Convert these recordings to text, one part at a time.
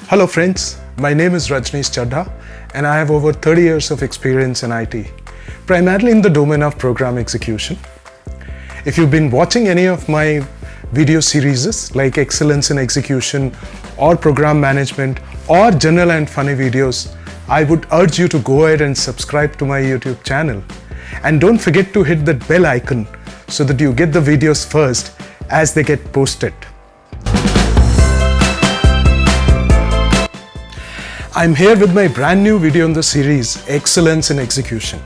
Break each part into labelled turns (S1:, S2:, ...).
S1: Hello friends, my name is Rajneesh Chadha and I have over 30 years of experience in IT, primarily in the domain of program execution. If you've been watching any of my video series like Excellence in Execution or Program Management or general and funny videos, I would urge you to go ahead and subscribe to my YouTube channel. And don't forget to hit that bell icon so that you get the videos first as they get posted. I'm here with my brand new video in the series, Excellence in Execution.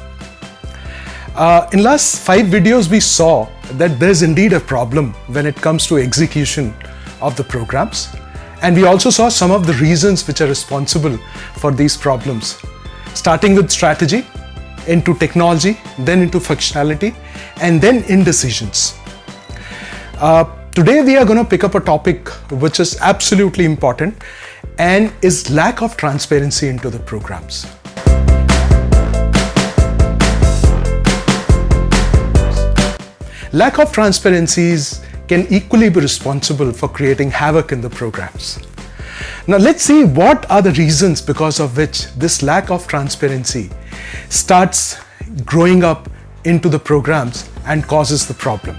S1: In last 5 videos, we saw that there's indeed a problem when it comes to execution of the programs. And we also saw some of the reasons which are responsible for these problems, starting with strategy, into technology, then into functionality, and then indecisions. Today we are going to pick up a topic which is absolutely important and is lack of transparency into the programs. Lack of transparencies can equally be responsible for creating havoc in the programs. Now let's see what are the reasons because of which this lack of transparency starts growing up into the programs and causes the problem.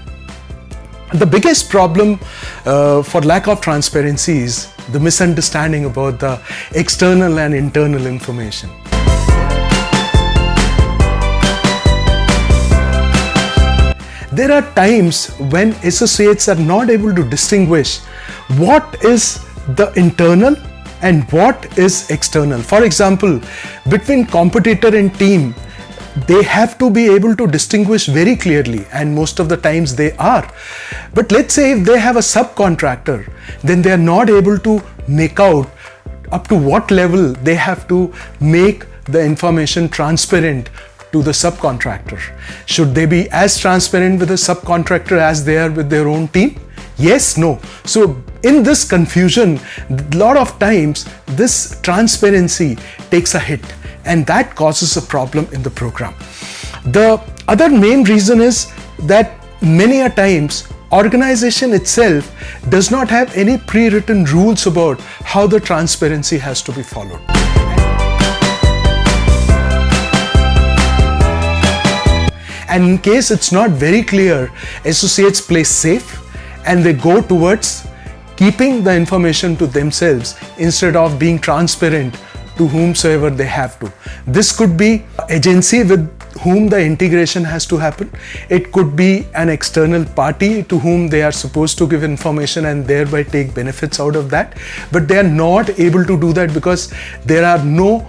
S1: The biggest problem for lack of transparency is the misunderstanding about the external and internal information. There are times when associates are not able to distinguish what is the internal and what is external. For example, between competitor and team, they have to be able to distinguish very clearly, and most of the times they are. But let's say if they have a subcontractor, then they are not able to make out up to what level they have to make the information transparent to the subcontractor. Should they be as transparent with the subcontractor as they are with their own team? Yes, no. So in this confusion, a lot of times this transparency takes a hit, and that causes a problem in the program. The other main reason is that many a times organization itself does not have any pre-written rules about how the transparency has to be followed. And in case it's not very clear, associates play safe and they go towards keeping the information to themselves instead of being transparent to whomsoever they have to. This could be agency with whom the integration has to happen. It could be an external party to whom they are supposed to give information and thereby take benefits out of that. But they are not able to do that because there are no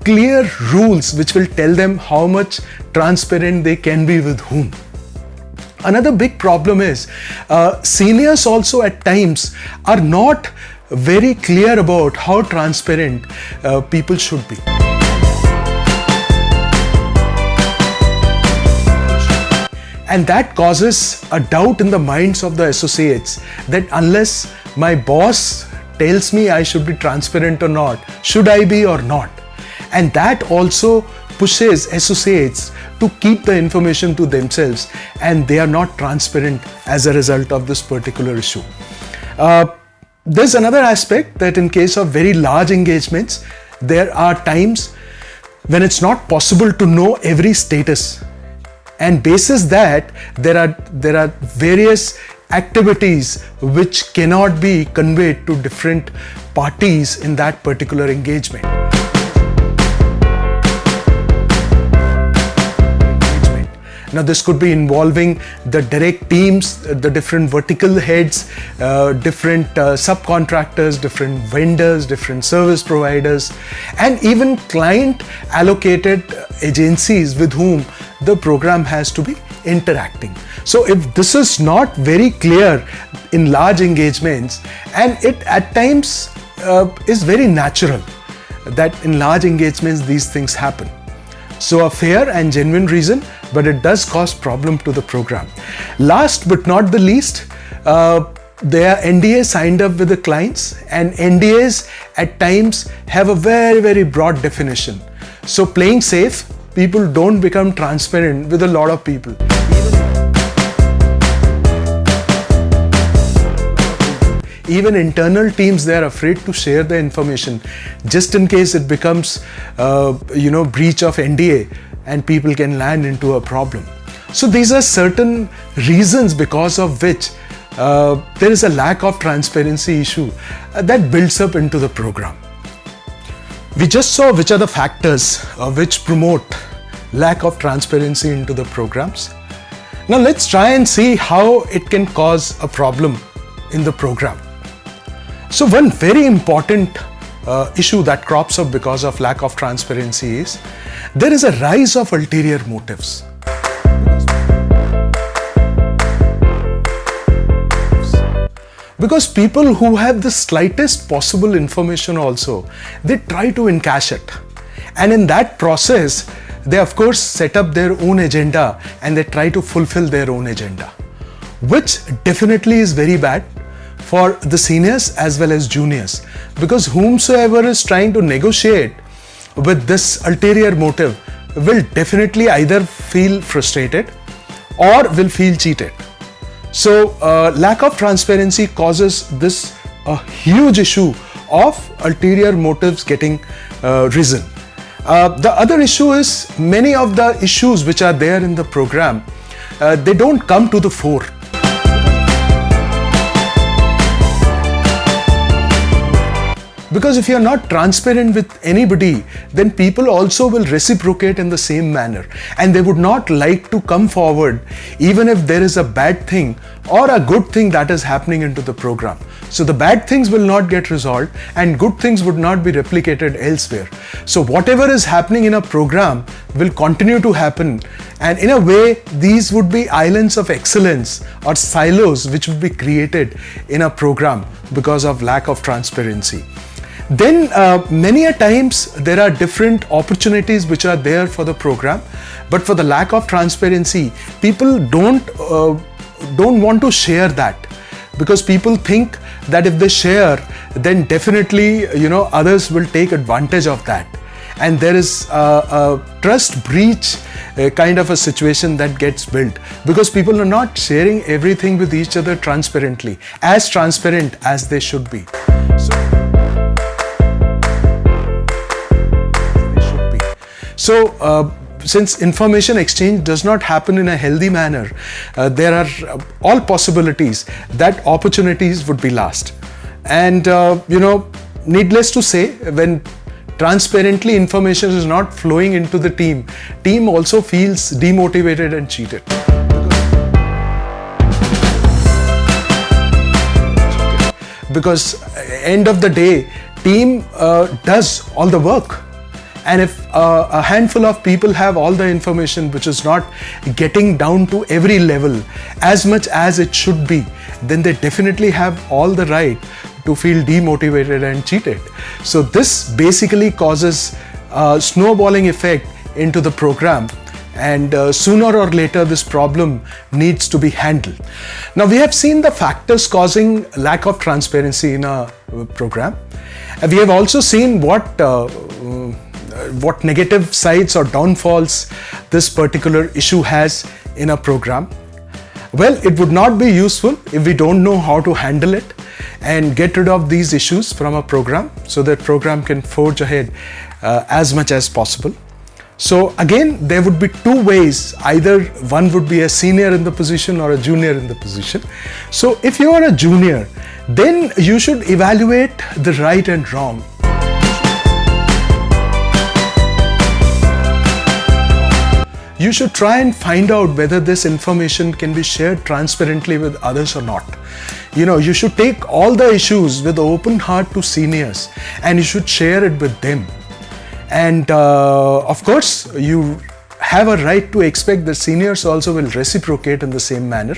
S1: clear rules which will tell them how much transparent they can be with whom. Another big problem is seniors also at times are not very clear about how transparent people should be. And that causes a doubt in the minds of the associates that unless my boss tells me I should be transparent or not, should I be or not? And that also pushes associates to keep the information to themselves, and they are not transparent as a result of this particular issue. There's another aspect that in case of very large engagements, there are times when it's not possible to know every status. And basis that, there are various activities which cannot be conveyed to different parties in that particular engagement. Now this could be involving the direct teams, the different vertical heads, different subcontractors, different vendors, different service providers, and even client allocated agencies with whom the program has to be interacting. So if this is not very clear in large engagements, and it at times is very natural that in large engagements these things happen. So a fair and genuine reason, but it does cause problem to the program. Last but not the least, there are NDAs signed up with the clients, and NDAs at times have a very broad definition. So playing safe, people don't become transparent with a lot of people. even internal teams, they are afraid to share the information just in case it becomes breach of NDA and people can land into a problem. So these are certain reasons because of which there is a lack of transparency issue that builds up into the program. We just saw which are the factors which promote lack of transparency into the programs. Now let's try and see how it can cause a problem in the program. So one very important issue that crops up because of lack of transparency is there is a rise of ulterior motives. Because people who have the slightest possible information also, they try to encash it. And in that process, they of course set up their own agenda and they try to fulfill their own agenda, which definitely is very bad for the seniors as well as juniors, because whomsoever is trying to negotiate with this ulterior motive will definitely either feel frustrated or will feel cheated. So lack of transparency causes this a huge issue of ulterior motives getting risen. The other issue is many of the issues which are there in the program, they don't come to the fore. Because if you are not transparent with anybody, then people also will reciprocate in the same manner and they would not like to come forward even if there is a bad thing or a good thing that is happening into the program. So the bad things will not get resolved and good things would not be replicated elsewhere. So whatever is happening in a program will continue to happen, and in a way these would be islands of excellence or silos which would be created in a program because of lack of transparency. Then many a times there are different opportunities which are there for the program, but for the lack of transparency, people don't want to share that, because people think that if they share, then definitely others will take advantage of that, and there is a trust breach kind of a situation that gets built because people are not sharing everything with each other transparently, as transparent as they should be. So since information exchange does not happen in a healthy manner, there are all possibilities that opportunities would be lost. And needless to say, when transparently information is not flowing into the team also feels demotivated and cheated. Because end of the day, team does all the work. And if a handful of people have all the information which is not getting down to every level as much as it should be, then they definitely have all the right to feel demotivated and cheated. So this basically causes a snowballing effect into the program, and sooner or later this problem needs to be handled. Now we have seen the factors causing lack of transparency in a program. We have also seen what negative sides or downfalls this particular issue has in a program. Well, it would not be useful if we don't know how to handle it and get rid of these issues from a program so that program can forge ahead as much as possible. So again, there would be two ways. Either one would be a senior in the position or a junior in the position. So if you are a junior, then you should evaluate the right and wrong. You should try and find out whether this information can be shared transparently with others or not. You should take all the issues with open heart to seniors and you should share it with them. And of course, you have a right to expect that seniors also will reciprocate in the same manner.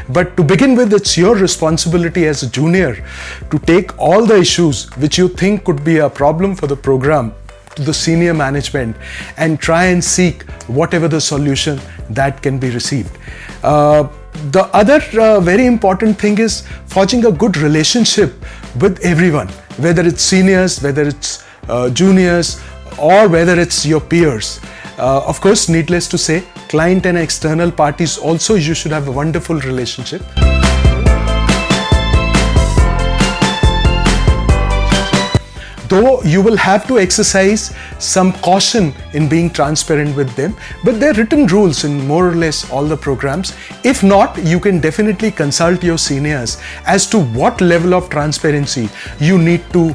S1: But to begin with, it's your responsibility as a junior to take all the issues which you think could be a problem for the program to the senior management and try and seek whatever the solution that can be received. The other very important thing is forging a good relationship with everyone, whether it's seniors, whether it's juniors, or whether it's your peers. Of course, needless to say, client and external parties also, you should have a wonderful relationship. though you will have to exercise some caution in being transparent with them, but there are written rules in more or less all the programs. If not, you can definitely consult your seniors as to what level of transparency you need to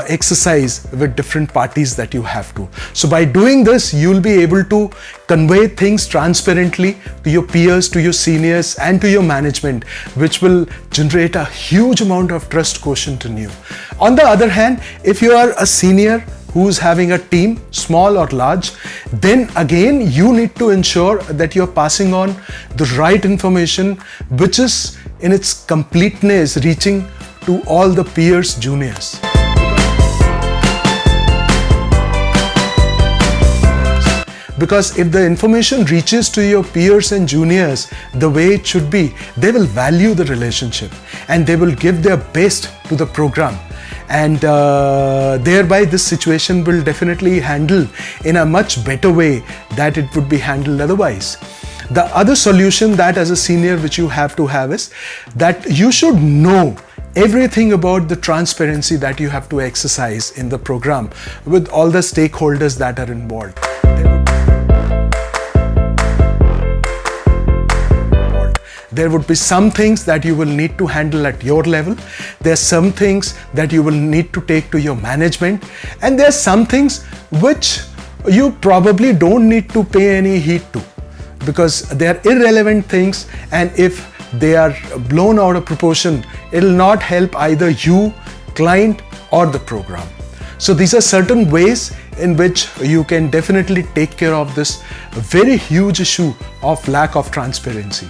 S1: exercise with different parties that you have to. So by doing this, you'll be able to convey things transparently to your peers, to your seniors, and to your management, which will generate a huge amount of trust quotient in you. On the other hand, if you are a senior who's having a team, small or large, then again you need to ensure that you're passing on the right information, which is in its completeness reaching to all the peers, juniors. Because if the information reaches to your peers and juniors the way it should be, they will value the relationship and they will give their best to the program. And thereby this situation will definitely handle in a much better way that it would be handled otherwise. The other solution that as a senior which you have to have is that you should know everything about the transparency that you have to exercise in the program with all the stakeholders that are involved. There would be some things that you will need to handle at your level. There are some things that you will need to take to your management. And there are some things which you probably don't need to pay any heed to because they are irrelevant things, and if they are blown out of proportion, it will not help either you, client, or the program. So these are certain ways in which you can definitely take care of this very huge issue of lack of transparency.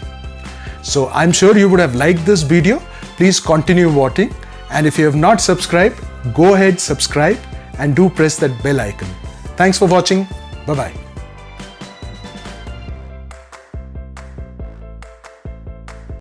S1: So I'm sure you would have liked this video. Please continue watching, and if you have not subscribed, go ahead, subscribe, and do press that bell icon. Thanks for watching. Bye-bye.